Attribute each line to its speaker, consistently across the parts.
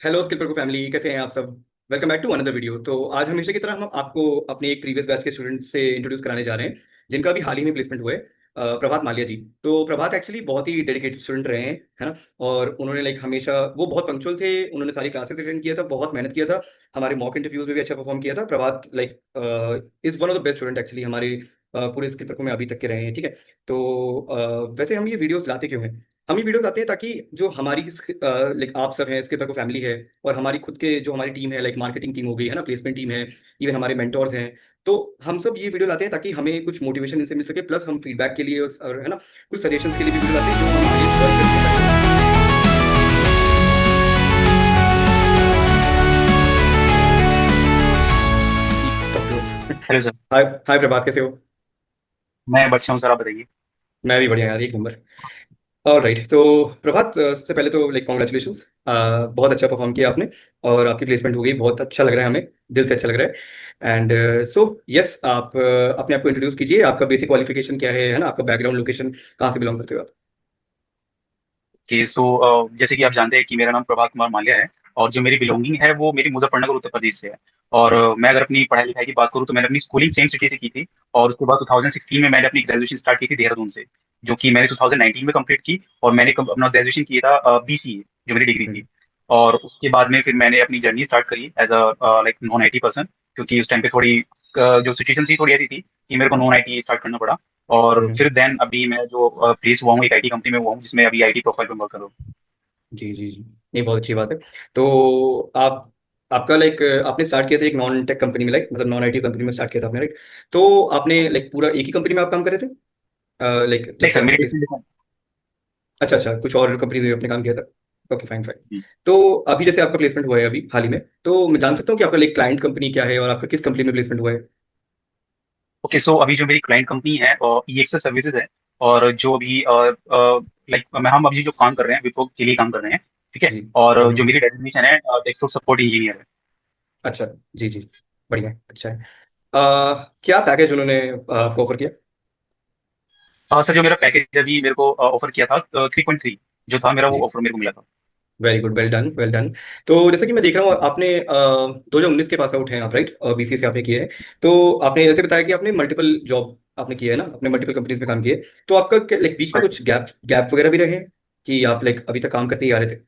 Speaker 1: Hello skill को family, कैसे हैं आप सब। Welcome back to another video. तो आज हमेशा की तरह हम आपको अपने एक प्रीवियस बैच के स्टूडेंट से इंट्रोड्यूस कराने जा रहे हैं, जिनका भी हाल ही में प्लेसमेंट हुआ है। प्रभात मालिया जी। तो प्रभात एक्चुअली बहुत ही डेडिकेटेड स्टूडेंट रहे हैं, है ना। और उन्होंने लाइक हमेशा वो बहुत पंक्चुअल थे, उन्होंने सारी क्लासेस अटेंड किया था, बहुत मेहनत किया था। हमारे मॉक इंटरव्यूज में भी अच्छा परफॉर्म किया था। Prabhat like is one of the best student actually हमारे पूरे स्किल को में अभी तक के रहे हैं, ठीक है। तो वैसे हम ये वीडियोस लाते क्यों हैं? हम ये वीडियोस आते हैं ताकि जो हमारी लाइक आप सब हैं, इसके को फैमिली है, और हमारी खुद के जो हमारी टीम है, लाइक मार्केटिंग टीम हो गई है ना, प्लेसमेंट टीम है, इवन हमारे मेंटोर्स हैं। तो हम सब ये वीडियो लाते हैं ताकि हमें कुछ मोटिवेशन इनसे मिल सके, प्लस हम फीडबैक के लिए और है ना, कुछ सजेशंस के लिए भी वीडियो लाते हैं जो हम आगे वर्क करते हैं।
Speaker 2: Hello sir.
Speaker 1: हाय हाय प्रभात, कैसे हो?
Speaker 2: मैं बच्चा हूँ सर, आप बताइए।
Speaker 1: मैं भी बढ़िया यार, एक नंबर। और राइट, तो प्रभात सबसे पहले तो लाइक कॉन्ग्रेचुलेशंस, बहुत अच्छा परफॉर्म किया आपने, और आपकी प्लेसमेंट हो गई, बहुत अच्छा लग रहा है हमें, दिल से अच्छा लग रहा है। एंड सो यस, आप अपने आप को इंट्रोड्यूस कीजिए, आपका बेसिक क्वालिफिकेशन क्या है ना, आपका बैकग्राउंड, लोकेशन, कहाँ से बिलोंग करते हो आप?
Speaker 2: कि जैसे कि आप जानते हैं कि मेरा नाम प्रभात कुमार माल्या है। और जो मेरी बिलोंगिंग है वो मेरी मुजफ्फरनगर उत्तर प्रदेश से है। और मैं अगर अपनी पढ़ाई लिखाई की बात करूँ तो मैंने अपनी स्कूलिंग सेम सिटी से की थी। और उसके बाद 2016 में मैंने अपनी ग्रेजुएशन स्टार्ट की थी देहरादून से, जो कि मैंने 2019 में कंप्लीट की। और मैंने अपना ग्रेजुएशन किया था बीसीए, जो मेरी डिग्री थी।
Speaker 1: हम्म।
Speaker 2: और उसके बाद में फिर मैंने अपनी जर्नी स्टार्ट करी as a like non IT person, क्योंकि उस टाइम पे थोड़ी जो सिचुएशन थी थोड़ी ऐसी थी कि मेरे को नॉन आईटी स्टार्ट करना पड़ा। और
Speaker 1: हम्म।
Speaker 2: फिर देन अभी मैं जो प्लेस हुआ हूँ एक आईटी कंपनी में हुआ हूँ, जिसमें अभी आईटी प्रोफाइल पे वर्क कर रहा हूँ।
Speaker 1: जी जी जी, ये बहुत अच्छी बात है। तो आप आपका लाइक आपने स्टार्ट किया था एक नॉन टेक कंपनी में, लाइक मतलब नॉन आईटी कंपनी में स्टार्ट किया था आपने, राइट? तो आपने लाइक पूरा एक ही कंपनी में आप काम कर रहे थे लाइक जब
Speaker 2: नहीं
Speaker 1: से
Speaker 2: सर,
Speaker 1: आपका
Speaker 2: मेरे
Speaker 1: प्लेस? अच्छा अच्छा, कुछ और कंपनीज में आपने काम किया था। Okay, fine fine.
Speaker 2: जी।
Speaker 1: तो अभी जैसे आपका प्लेसमेंट हुआ है अभी हाल ही में, तो मैं जान सकता हूँ कि आपका लाइक क्लाइंट कंपनी क्या है और आपका किस कंपनी में प्लेसमेंट हुआ है?
Speaker 2: ओके, सो अभी जो मेरी क्लाइंट कंपनी है ईएक्सएल सर्विसेज है। और जो अभी लाइक हम अभी जो काम कर रहे हैं विप्रो के लिए काम कर रहे हैं। ठीक है।
Speaker 1: जी।
Speaker 2: और जो मेरी डेजिग्नेशन है डेस्कटॉप सपोर्ट इंजीनियर है।
Speaker 1: अच्छा। जी जी, बढ़िया है, अच्छा है। क्या पैकेज उन्होंने आपको ऑफर किया?
Speaker 2: सर, जो मेरा पैकेज अभी मेरे को ऑफर किया था 3.3 जो था मेरा, वो
Speaker 1: जी,
Speaker 2: ऑफर मेरे को मिला था।
Speaker 1: Very good, well done well done. तो जैसे कि मैं देख रहा हूँ आपने 2019 के पास आउट हैं आप, राइट? और बीसीए से आपने किए हैं। तो आपने जैसे बताया कि आपने मल्टीपल जॉब आपने किया है ना, आपने मल्टीपल कंपनीज में काम किए। तो आपका लाइक बीच में कुछ गैप गैप वगैरह भी रहे हैं कि आप लाइक अभी तक काम करते ही आ रहे थे?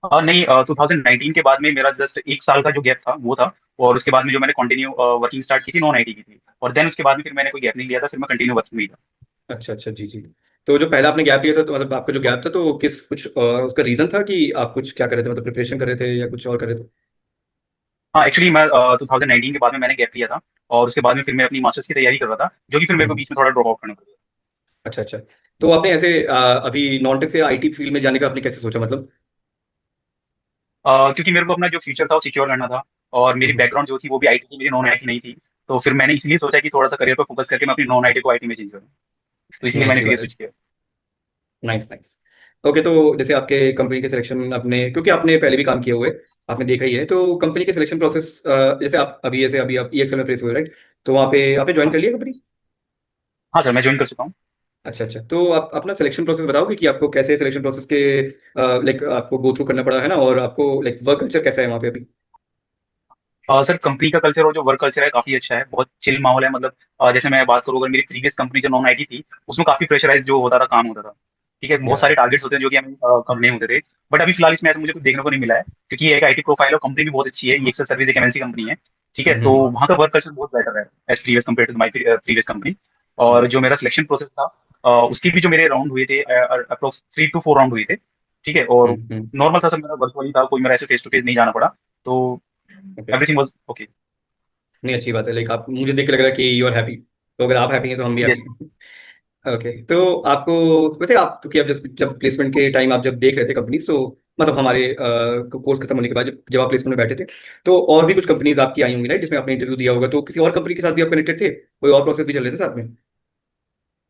Speaker 2: नहीं, 2019 के बाद में मेरा जस्ट एक साल का जो गैप था वो था। और उसके बाद में जो मैंने कंटिन्यू वर्किंग स्टार्ट की थी नॉन आईटी की थी। और देन उसके बाद में फिर मैंने कोई गैप नहीं लिया था, फिर मैं कंटिन्यू वर्किंग में ही था।
Speaker 1: अच्छा अच्छा, जी जी। तो जो पहला आपने गैप लिया था, तो मतलब आपका जो गैप था, तो किस कुछ उसका रीजन था कि आप कुछ क्या कर रहे थे, मतलब प्रिपरेशन कर रहे थे या कुछ और कर रहे थे?
Speaker 2: हाँ, एक्चुअली मैं 2019 के बाद में मैंने गैप लिया था। और उसके बाद में फिर मैं अपनी मास्टर्स की तैयारी कर रहा था, जो कि फिर मेरे को
Speaker 1: हम्म।
Speaker 2: बीच में थोड़ा ड्रॉप आउट करना पड़ा।
Speaker 1: अच्छा अच्छा। तो आपने ऐसे अभी नॉन टेक से आईटी फील्ड में जाने का आपने कैसे सोचा, मतलब?
Speaker 2: क्योंकि मेरे को अपना जो फ्यूचर था वो सिक्योर करना था। और मेरी
Speaker 1: हम्म।
Speaker 2: बैकग्राउंड जो थी वो भी आईटी थी, मेरी नॉन आईटी नहीं थी। तो फिर मैंने इसलिए सोचा कि थोड़ा सा करियर पर फोकस करके मैं अपनी नॉन आईटी को आईटी में चेंज करूँ। तो इसलिए
Speaker 1: नहीं,
Speaker 2: मैंने
Speaker 1: अच्छी
Speaker 2: फिर ये
Speaker 1: बात है।
Speaker 2: स्विच किया।
Speaker 1: Nice nice. ओके, तो जैसे आपके कंपनी के सिलेक्शन आपने, क्योंकि आपने पहले भी काम किया हुआ है, आपने देखा ही है, तो कंपनी के सिलेक्शन प्रोसेस जैसे जैसे अभी आप ईएक्सएल में प्लेस हुए, राइट? तो वहाँ पे आपने ज्वाइन कर लिया कंपनी?
Speaker 2: हाँ सर, मैं ज्वाइन कर चुका हूँ।
Speaker 1: अच्छा अच्छा, तो आप अपना सिलेक्शन प्रोसेस बताओगे कि आपको कैसे सिलेक्शन प्रोसेस के लाइक आपको गो थ्रू करना पड़ा है ना, और आपको लाइक वर्क कल्चर कैसा है वहाँ पे अभी?
Speaker 2: सर, कंपनी का कल्चर और जो वर्क कल्चर है काफी अच्छा है, बहुत चिल माहौल है। मतलब जैसे मैं बात करूँ, अगर मेरी प्रीवियस कंपनी जो नॉन आईटी थी उसमें काफी प्रेशराइज जो होता था, काम होता था। ठीक है, बहुत
Speaker 1: या
Speaker 2: सारे टारगेट्स होते हैं जो कि हमें कम नहीं होते थे। बट अभी फिलहाल इसमें ऐसा मुझे कुछ देखने को नहीं मिला है, क्योंकि ये एक आईटी प्रोफाइल और कंपनी भी बहुत अच्छी है, ये सर्विस एक एमएनसी कंपनी है। ठीक है, तो
Speaker 1: हम्म।
Speaker 2: वहाँ का वर्क कल्चर बहुत बेटर है as previous compare to my previous company. और
Speaker 1: हम्म।
Speaker 2: जो मेरा सिलेक्शन प्रोसेस था उसकी भी जो मेरे राउंड हुए थे, अप्रोक्स 3 to 4 राउंड हुए थे। ठीक है, और
Speaker 1: हम्म।
Speaker 2: नॉर्मल था सब, मेरा वर्चुअली था, कोई मेरा ऐसे फेस टू फेस नहीं जाना पड़ा। तो
Speaker 1: ओके।
Speaker 2: Everything was okay.
Speaker 1: नहीं, अच्छी बात है, लाइक आप, मुझे देख के लग रहा है कि यू आर हैप्पी। तो अगर आप हैप्पी हैं तो हम भी हैप्पी हैं। ओके, तो आपको वैसे आप, क्योंकि आप जब प्लेसमेंट के टाइम आप जब देख रहे थे कंपनी, तो मतलब हमारे कोर्स खत्म होने के बाद जब आप प्लेसमेंट में बैठे थे, तो और भी कुछ कंपनीज आपकी आई होंगी, राइट, जिसमें आपने इंटरव्यू दिया होगा, तो किसी और कंपनी के साथ भी आप कनेक्टेड थे, कोई और प्रोसेस भी चल रहे थे साथ में?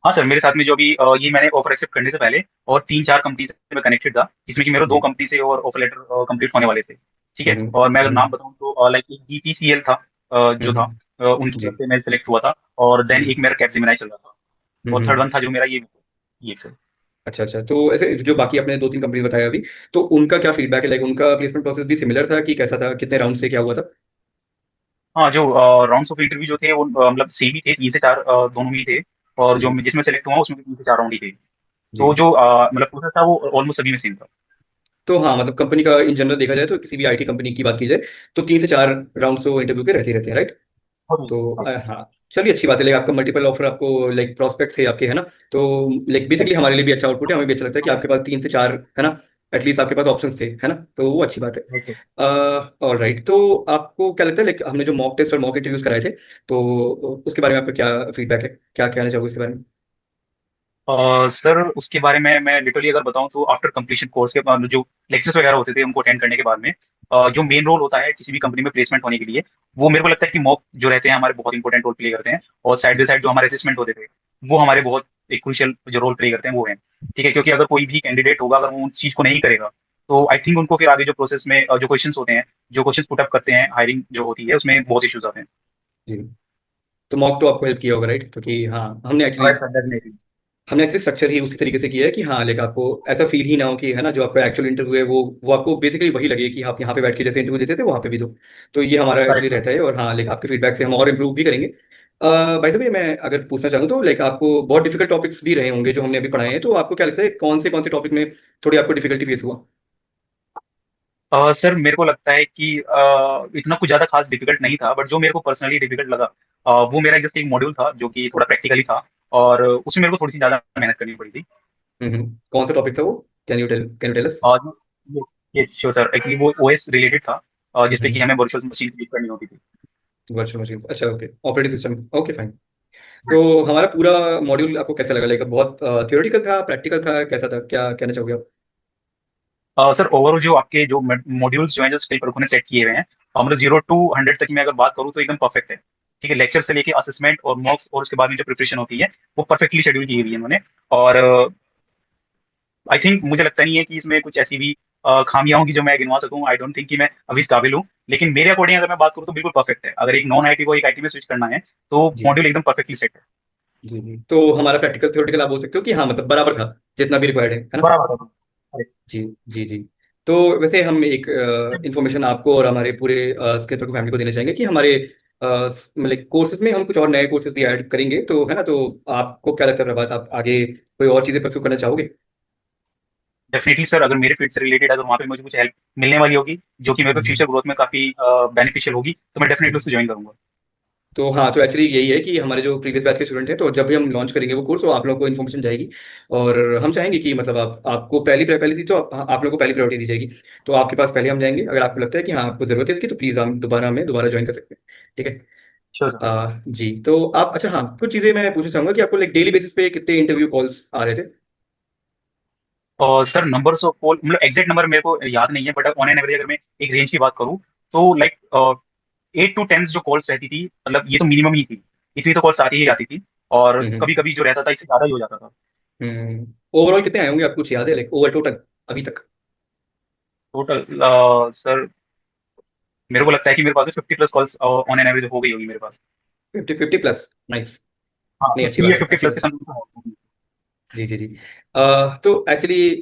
Speaker 2: हाँ सर, मेरे साथ में जो अभी ये मैंने ऑफर एक्सेप्ट करने से पहले और 3 4 कंपनी से मैं कनेक्टेड था, जिसमें कि मेरे दो
Speaker 1: जी।
Speaker 2: कंपनी से और ऑफर लेटर कंप्लीट होने वाले थे। ठीक है,
Speaker 1: हम्म।
Speaker 2: और मैं अगर नाम
Speaker 1: हम्म।
Speaker 2: बताऊं तो लाइक बीपीसीएल था, जो था उनकी
Speaker 1: जी।
Speaker 2: तरफ से मैं सिलेक्ट हुआ था। और देन
Speaker 1: हम्म।
Speaker 2: एक मेरा कैपजेमिनाई चल रहा था। और थर्ड
Speaker 1: हम्म।
Speaker 2: वन था जो मेरा ये सर।
Speaker 1: अच्छा अच्छा, तो ऐसे जो बाकी आपने दो तीन कंपनी बताया अभी, तो उनका क्या फीडबैक है? लाइक उनका प्लेसमेंट प्रोसेस भी सिमिलर था कि कैसा था? कितने राउंड से क्या हुआ था?
Speaker 2: हाँ, जो राउंड्स ऑफ इंटरव्यू जो थे वो मतलब सेम ही थे, 3 से 4 दोनों में ही थे। और जो
Speaker 1: जी
Speaker 2: जिसमें सेलेक्ट हुआ उसमें भी 3 से 4 राउंड ही थे।
Speaker 1: जी।
Speaker 2: तो जो मतलब प्रोसेस था वो ऑलमोस्ट सभी में सेम था।
Speaker 1: तो हाँ, मतलब कंपनी का इन जनरल देखा जाए तो किसी भी आईटी कंपनी की बात की जाए तो 3 से 4 राउंड तो इंटरव्यू के रहते ही रहते हैं, राइट? तो
Speaker 2: हाँ,
Speaker 1: हाँ, चलिए अच्छी बात है। लाइक आपका मल्टीपल ऑफर, आपको लाइक प्रोस्पेक्ट है आपके, है ना? तो लाइक बेसिकली हमारे लिए भी अच्छा आउटपुट है, हमें भी अच्छा लगता है कि आपके पास 3 से 4, है ना, एटलीस्ट आपके पास ऑप्शंस थे, है ना? तो वो अच्छी बात है।
Speaker 2: okay।
Speaker 1: ऑल राइट, तो आपको क्या लगता है, लाइक हमने जो मॉक टेस्ट और मॉक इंटरव्यूज कराए थे, तो उसके बारे में आपका क्या फीडबैक है? क्या कहना चाहोगे इसके बारे में?
Speaker 2: सर उसके बारे में मैं लिटरली अगर बताऊं तो आफ्टर कंप्लीशन कोर्स के बाद जो लेक्चर्स वगैरह होते थे उनको अटेंड करने के बाद में जो मेन रोल होता है किसी भी कंपनी में प्लेसमेंट होने के लिए, वो मेरे को लगता है कि मॉक जो रहते हैं हमारे बहुत इंपॉर्टेंट रोल प्ले करते हैं। और साइड बाय साइड जो हमारे असेसमेंट होते थे वो हमारे बहुत एक क्रूशियल जो रोल प्ले करते हैं वो है। ठीक है, क्योंकि अगर कोई भी कैंडिडेट होगा अगर वो उन चीज को नहीं करेगा तो आई थिंक उनको फिर आगे जो प्रोसेस में जो क्वेश्चन होते हैं, जो क्वेश्चन पुटअप करते हैं हायरिंग जो होती है उसमें बहुत इश्यूज आते हैं।
Speaker 1: जी। तो मॉक तो आपको हेल्प किया होगा, राइट? क्योंकि हाँ,
Speaker 2: राइट सर, डेफिनेटली।
Speaker 1: हमने एक्चुअली स्ट्रक्चर ही उसी तरीके से किया है कि हाँ, लाइक आपको ऐसा फील ही ना हो कि, है ना, जो आपका एक्चुअल इंटरव्यू है वो आपको बेसिकली वही लगे कि आप यहाँ पे बैठ के जैसे इंटरव्यू देते थे वहाँ पे भी दो। तो ये हमारा एक्चुअली
Speaker 2: करेक्ट।
Speaker 1: रहता है, और हाँ, लाइक आपके फीडबैक से हम और इम्प्रूव भी करेंगे। बाय द वे, मैं अगर पूछना चाहूँ तो लाइक आपको बहुत डिफिकल्ट टॉपिक्स भी रहे होंगे जो हमने अभी पढ़ाए हैं, तो आपको क्या लगता है कौन से टॉपिक में थोड़ी आपको डिफिकल्टी फेस हुआ?
Speaker 2: सर मेरे को लगता है कि इतना कुछ ज्यादा खास डिफिकल्ट नहीं था, बट जो मेरे को पर्सनली डिफिकल्ट लगा वो मेरा जस्ट एक मॉड्यूल था जो कि थोड़ा प्रैक्टिकली था। और उसमें मेरे को थोड़ी सी ज्यादा मेहनत करनी पड़ी थी।
Speaker 1: कौन सा टॉपिक था वो? Can you tell us?
Speaker 2: और ये श्योर सर, एक्चुअली वो ओएस रिलेटेड था जिसपे कि
Speaker 1: हम्म।
Speaker 2: हमें वर्चुअल मशीन क्रिएट करनी होती थी।
Speaker 1: वर्चुअल मशीन, अच्छा, okay, operating system, okay fine. तो हमारा पूरा मॉड्यूल आपको कैसा लगा? लाइक बहुत थियोरेटिकल था, प्रैक्टिकल था, कैसा था? क्या कहना चाहोगे आप?
Speaker 2: सर ओवरऑल जो आपके जो मॉड्यूल्स जो हैं जो कई प्रमुख ने सेट किए हुए हैं, मतलब 0 to 100 तक की मैं अगर बात करूँ तो एकदम परफेक्ट है। ठीक है, लेक्चर से लेके असेसमेंट और मॉक्स और उसके बाद में जो प्रिपरेशन होती है वो परफेक्टली शेड्यूल की हुई है उन्होंने। और आई थिंक मुझे लगता नहीं है कि इसमें कुछ ऐसी भी खामियां होंगी जो मैं गिनवा सकूं। आई डोंट थिंक कि मैं अभी इस काबिल हूँ। लेकिन मेरे अकॉर्डिंग अगर मैं बात करूँ तो बिल्कुल परफेक्ट है। अगर एक नॉन आईटी को एक आईटी में स्विच करना है तो
Speaker 1: जी
Speaker 2: मॉड्यूल एकदम परफेक्टली सेट है।
Speaker 1: जी जी। तो हमारा प्रैक्टिकल थ्योरेटिकल आप बोल सकते हो कि हाँ, मतलब बराबर था, जितना भी रिक्वायर्ड है ना?
Speaker 2: बराबर है। अरे,
Speaker 1: जी जी जी। तो वैसे हम एक इंफॉर्मेशन आपको और हमारे पूरे स्केपर फैमिली को देना चाहेंगे कि हमारे मतलब कोर्सेज में हम कुछ और नए कोर्सेज भी ऐड करेंगे, तो है ना? तो आपको क्या लगता है प्रभात, आप आगे कोई और चीज़ें परस्यू करना चाहोगे?
Speaker 2: डेफिनेटली सर, अगर मेरे फील्ड से रिलेटेड अगर वहाँ पे मुझे कुछ हेल्प मिलने वाली होगी जो कि मेरे को
Speaker 1: हम्म।
Speaker 2: फ्यूचर ग्रोथ में काफी बेनिफिशियल होगी तो मैं डेफिनेटली
Speaker 1: जी।
Speaker 2: उससे ज्वाइन करूंगा।
Speaker 1: तो हाँ, तो एक्चुअली यही है कि हमारे जो प्रीवियस बैच के स्टूडेंट हैं, तो जब भी हम लॉन्च करेंगे वो कोर्स, तो आप लोगों को इन्फॉर्मेशन जाएगी। और हम चाहेंगे कि मतलब आपको पहली चीज़ तो आप लोगों को पहली प्रायोरिटी दी जाएगी। तो आपके पास पहले हम जाएंगे, अगर आपको लगता है कि हाँ, आपको ज़रूरत है इसकी, तो प्लीज़ हम दोबारा ज्वाइन कर सकते हैं। ठीक है।
Speaker 2: Sure sir.
Speaker 1: जी, तो आप, अच्छा हाँ, कुछ चीज़ें मैं पूछना चाहूंगा कि आपको लाइक डेली बेसिस पे कितने इंटरव्यू कॉल्स आ रहे थे?
Speaker 2: और सर नंबर्स ऑफ कॉल मतलब एग्जैक्ट नंबर मेरे को याद नहीं है, बट ऑन एन एवरेज अगर मैं एक रेंज की बात करूँ तो लाइक 8 to 10 जो कॉल्स रहती थी, मतलब ये तो मिनिमम ही थी। इतनी तो कॉल्स आती ही आती थी। और
Speaker 1: हम्म
Speaker 2: कभी कभी जो रहता था इससे ज्यादा ही हो जाता था।
Speaker 1: ओवरऑल कितने आए होंगे, आपको कुछ याद है, लाइक ओवर टोटल अभी तक?
Speaker 2: टोटल सर मेरे को लगता है कि मेरे पास 50+ कॉल्स ऑन एन एवरेज हो गई होगी मेरे पास।
Speaker 1: 50 प्लस, नाइस।
Speaker 2: हाँ,
Speaker 1: नहीं, अच्छी
Speaker 2: 50
Speaker 1: बात
Speaker 2: या
Speaker 1: है,
Speaker 2: 50
Speaker 1: अच्छी
Speaker 2: प्लस के
Speaker 1: बात है।
Speaker 2: समथिंग।
Speaker 1: जी जी जी। तो एक्चुअली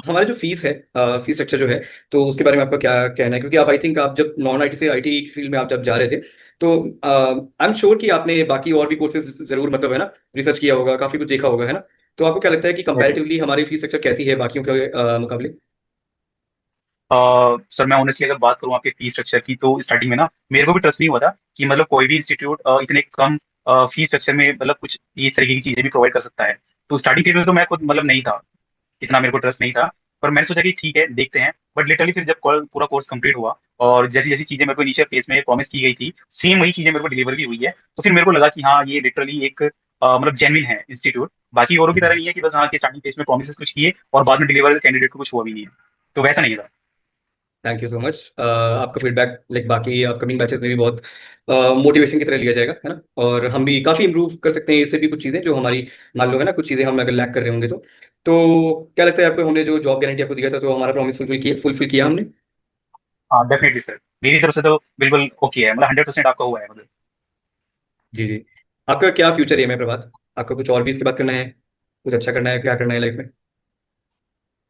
Speaker 1: हमारा जो फीस है, फीस स्ट्रक्चर जो है, तो उसके बारे में आपका क्या कहना है? क्योंकि आप, आई थिंक, आप जब नॉन आईटी से आईटी फील्ड में आप जब जा रहे थे, तो आई एम श्योर कि आपने बाकी और भी कोर्सेज जरूर, मतलब, है ना, रिसर्च किया होगा, काफी कुछ देखा होगा, है ना? तो आपको क्या लगता है कि कंपैरेटिवली हमारी फीस स्ट्रक्चर कैसी है बाकियों के मुकाबले?
Speaker 2: सर मैं ऑनेस्टली अगर बात करूँ आपके फीस स्ट्रक्चर की तो स्टार्टिंग में ना मेरे को भी ट्रस्ट नहीं हुआ था कि मतलब कोई भी इंस्टीट्यूट इतने कम फीस स्ट्रक्चर में मतलब कुछ इस तरीके की चीजें भी प्रोवाइड कर सकता है। तो स्टार्टिंग फीस में तो मैं खुद मतलब नहीं था, इतना मेरे को ट्रस्ट नहीं था। पर मैंने सोचा कि ठीक है देखते हैं। बट लिटरली फिर जब पूरा कोर्स कंप्लीट हुआ और जैसी जैसी चीजें मेरे को इनिशियल फेज में प्रॉमिस की गई थी सेम वही चीजें मेरे को डिलीवर भी हुई है, तो फिर मेरे को लगा कि हाँ ये लिटरली एक मतलब जेन्युइन है इंस्टीट्यूट। बाकी औरों की तरह नहीं है कि बस हाँ कि स्टार्टिंग फेज में प्रॉमिस कुछ किए और बाद में डिलीवर कैंडिडेट को कुछ हुआ भी नहीं है। तो वैसा नहीं था।
Speaker 1: Thank you so much. आपका फीडबैक लाइक बाकी अपकमिंग बैचेस में भी बहुत मोटिवेशन की तरह लिया जाएगा, है ना? और हम भी काफ़ी इंप्रूव कर सकते हैं इससे भी, कुछ चीज़ें जो हमारी, मान लो, है ना, कुछ चीज़ें हम अगर लैक कर रहे होंगे तो क्या लगता है आपको, हमने जो जॉब गारंटी आपको दिया था, तो हमारा प्रॉमिस फुलफिल किया हमने?
Speaker 2: हाँ डेफिनेटली सर, मेरी तरफ से तो बिल्कुल ओके है, मतलब 100% आपका हुआ है मतलब।
Speaker 1: जी जी। आपका क्या फ्यूचर एम है प्रभात? आपका कुछ और भी इसके बाद करना है? कुछ अच्छा करना है, क्या करना है लाइफ में?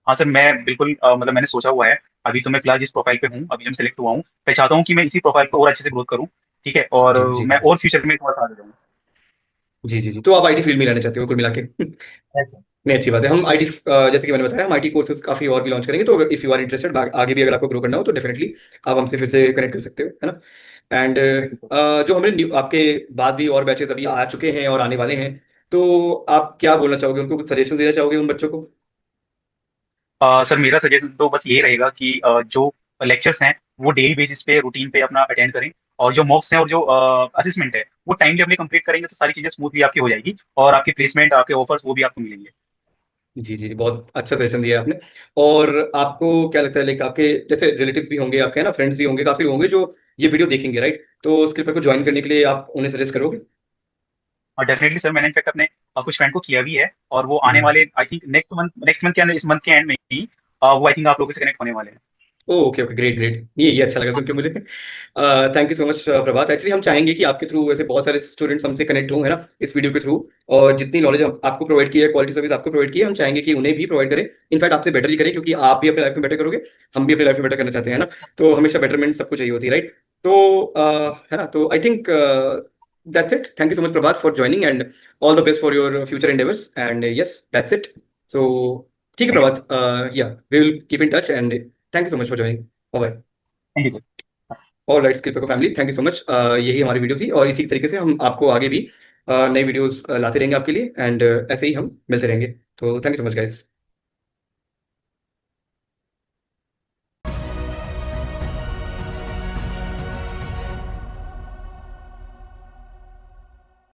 Speaker 2: हाँ सर, मैं बिल्कुल मतलब मैंने सोचा हुआ है। अभी तो मैं फिलहाल जिस प्रोफाइल पे हूँ, अभी जब सेलेक्ट हुआ हूँ, मैं चाहता हूँ कि मैं इसी प्रोफाइल पे और अच्छे से ग्रोथ करूँ। ठीक है, और
Speaker 1: जी जी
Speaker 2: मैं और फ्यूचर में थोड़ा सा आगे जाऊँ।
Speaker 1: जी जी जी। तो आप आईटी फील्ड में रहना चाहते हो कुल मिला के?
Speaker 2: Yes,
Speaker 1: नहीं, अच्छी बात है। हम आईटी, जैसे कि मैंने बताया, हम आईटी कोर्सेज काफी और भी लॉन्च करेंगे, तो इफ यू आर इंटरेस्टेड, आगे भी अगर आपको ग्रो करना हो तो डेफिनेटली आप हमसे फिर से कनेक्ट कर सकते हो, है ना। And
Speaker 2: sir।
Speaker 1: जो हमारे आपके बाद भी और बैचेस अभी आ चुके हैं और आने वाले हैं, तो आप क्या बोलना चाहोगे उनको, कुछ सजेशन देना चाहोगे उन बच्चों को?
Speaker 2: सर मेरा सजेशन तो बस ये रहेगा कि जो लेक्चर्स हैं वो डेली बेसिस पे रूटीन पे अपना अटेंड करें। और जो मॉक्स हैं और जो असेसमेंट है वो टाइमली अपने कंप्लीट करेंगे तो सारी चीजें स्मूथली आपकी हो जाएगी, और आपकी प्लेसमेंट, आपके ऑफर्स वो भी आपको मिलेंगे।
Speaker 1: जी जी जी, बहुत अच्छा सजेशन दिया आपने। और आपको क्या लगता है, लाइक आपके जैसे रिलेटिव भी होंगे आपके, है ना, फ्रेंड्स भी होंगे, काफी लोग होंगे जो ये वीडियो देखेंगे, राइट? तो स्किल को ज्वाइन करने के लिए आप उन्हें सजेस्ट करोगे?
Speaker 2: और डेफिनेटली सर, मैंने इनफैक्ट अपने कुछ फ्रेंड को किया भी है, और वो आने
Speaker 1: हम्म।
Speaker 2: वाले आई थिंक नेक्स्ट मंथ के अंदर, इस मंथ के एंड में ही वो आई थिंक आप लोगों से कनेक्ट होने वाले हैं।
Speaker 1: ओके ओके, ग्रेट ग्रेट, ये अच्छा लगा सुन के मुझे। Thank you so much Prabhat. Actually हम चाहेंगे कि आपके थ्रू वैसे बहुत सारे स्टूडेंट्स हमसे कनेक्ट हों, है ना, इस वीडियो के थ्रू। और जितनी नॉलेज आपको प्रोवाइड की है, क्वालिटी सर्विस आपको प्रोवाइड की है, हम चाहेंगे कि उन्हें भी प्रोवाइड करें। इनफैक्ट आपसे बेटर ही करें, क्योंकि आप भी अपने लाइफ में बेटर करोगे, हम भी अपनी लाइफ में बेटर करना चाहते हैं, है ना। तो हमेशा बेटरमेंट सबको चाहिए होती है, राइट? तो है ना, तो I think that's it. Thank you so much Prabhat for joining, and all the best for your future endeavours, and yes that's it. So ठीक है
Speaker 2: thank you.
Speaker 1: Prabhat, yeah we will keep in touch, and thank you so much for joining. Bye.
Speaker 2: Thank you sir.
Speaker 1: All right skip family, thank you so much. यही हमारी video थी, और इसी तरीके से हम आपको आगे भी नई वीडियोस लाते रहेंगे आपके लिए, एंड ऐसे ही हम मिलते रहेंगे। तो thank you so much guys.